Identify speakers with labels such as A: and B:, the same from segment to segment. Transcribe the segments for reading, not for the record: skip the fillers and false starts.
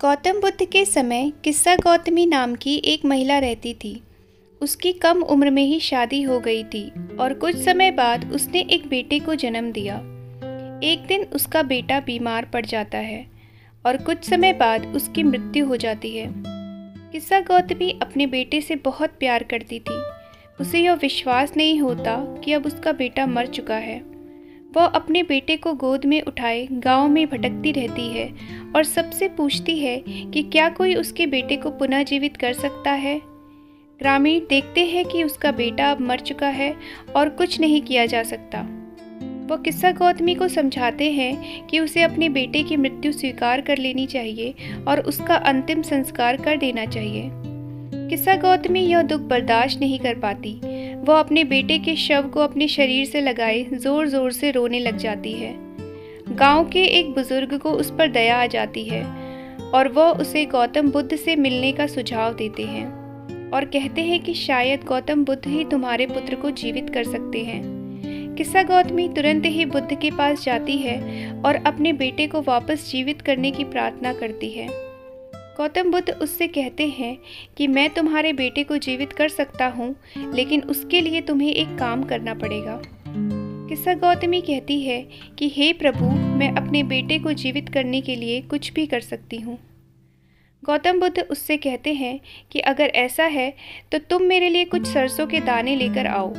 A: गौतम बुद्ध के समय किस्सा गौतमी नाम की एक महिला रहती थी। उसकी कम उम्र में ही शादी हो गई थी और कुछ समय बाद उसने एक बेटे को जन्म दिया। एक दिन उसका बेटा बीमार पड़ जाता है और कुछ समय बाद उसकी मृत्यु हो जाती है। किस्सा गौतमी अपने बेटे से बहुत प्यार करती थी। उसे यह विश्वास नहीं होता कि अब उसका बेटा मर चुका है। वह अपने बेटे को गोद में उठाए गांव में भटकती रहती है और सबसे पूछती है कि क्या कोई उसके बेटे को पुनः जीवित कर सकता है। ग्रामीण देखते हैं कि उसका बेटा अब मर चुका है और कुछ नहीं किया जा सकता। वह किस्सा गौतमी को समझाते हैं कि उसे अपने बेटे की मृत्यु स्वीकार कर लेनी चाहिए और उसका अंतिम संस्कार कर देना चाहिए। किस्सा गौतमी यह दुख बर्दाश्त नहीं कर पाती। वह अपने बेटे के शव को अपने शरीर से लगाए जोर जोर से रोने लग जाती है। गांव के एक बुजुर्ग को उस पर दया आ जाती है और वह उसे गौतम बुद्ध से मिलने का सुझाव देते हैं और कहते हैं कि शायद गौतम बुद्ध ही तुम्हारे पुत्र को जीवित कर सकते हैं। किस्सा गौतमी तुरंत ही बुद्ध के पास जाती है और अपने बेटे को वापस जीवित करने की प्रार्थना करती है। गौतम बुद्ध उससे कहते हैं कि मैं तुम्हारे बेटे को जीवित कर सकता हूँ, लेकिन उसके लिए तुम्हें एक काम करना पड़ेगा। किस्सा गौतमी कहती है कि हे प्रभु, मैं अपने बेटे को जीवित करने के लिए कुछ भी कर सकती हूँ। गौतम बुद्ध उससे कहते हैं कि अगर ऐसा है तो तुम मेरे लिए कुछ सरसों के दाने लेकर आओ,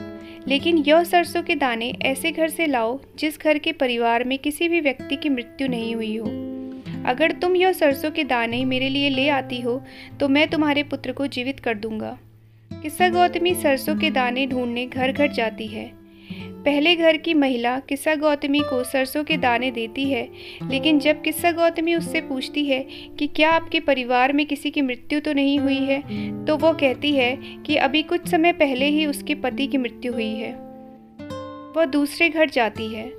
A: लेकिन यह सरसों के दाने ऐसे घर से लाओ जिस घर के परिवार में किसी भी व्यक्ति की मृत्यु नहीं हुई हो। अगर तुम यह सरसों के दाने मेरे लिए ले आती हो तो मैं तुम्हारे पुत्र को जीवित कर दूंगा। किस्सा गौतमी सरसों के दाने ढूंढने घर घर जाती है। पहले घर की महिला किस्सा गौतमी को सरसों के दाने देती है, लेकिन जब किस्सा गौतमी उससे पूछती है कि क्या आपके परिवार में किसी की मृत्यु तो नहीं हुई है, तो वो कहती है कि अभी कुछ समय पहले ही उसके पति की मृत्यु हुई है। वह दूसरे घर जाती है।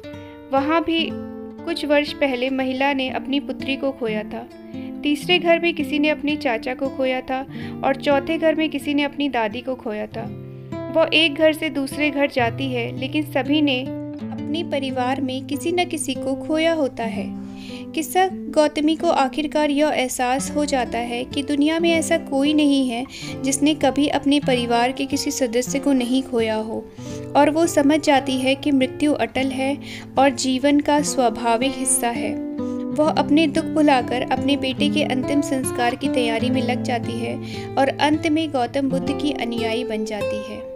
A: वहाँ भी कुछ वर्ष पहले महिला ने अपनी पुत्री को खोया था। तीसरे घर में किसी ने अपनी चाचा को खोया था और चौथे घर में किसी ने अपनी दादी को खोया था। वह एक घर से दूसरे घर जाती है, लेकिन सभी ने अपने परिवार में किसी न किसी को खोया होता है। किस्सा गौतमी को आखिरकार यह एहसास हो जाता है कि दुनिया में ऐसा कोई नहीं है जिसने कभी अपने परिवार के किसी सदस्य को नहीं खोया हो, और वो समझ जाती है कि मृत्यु अटल है और जीवन का स्वाभाविक हिस्सा है। वह अपने दुख भुलाकर अपने बेटे के अंतिम संस्कार की तैयारी में लग जाती है और अंत में गौतम बुद्ध की अनुयायी बन जाती है।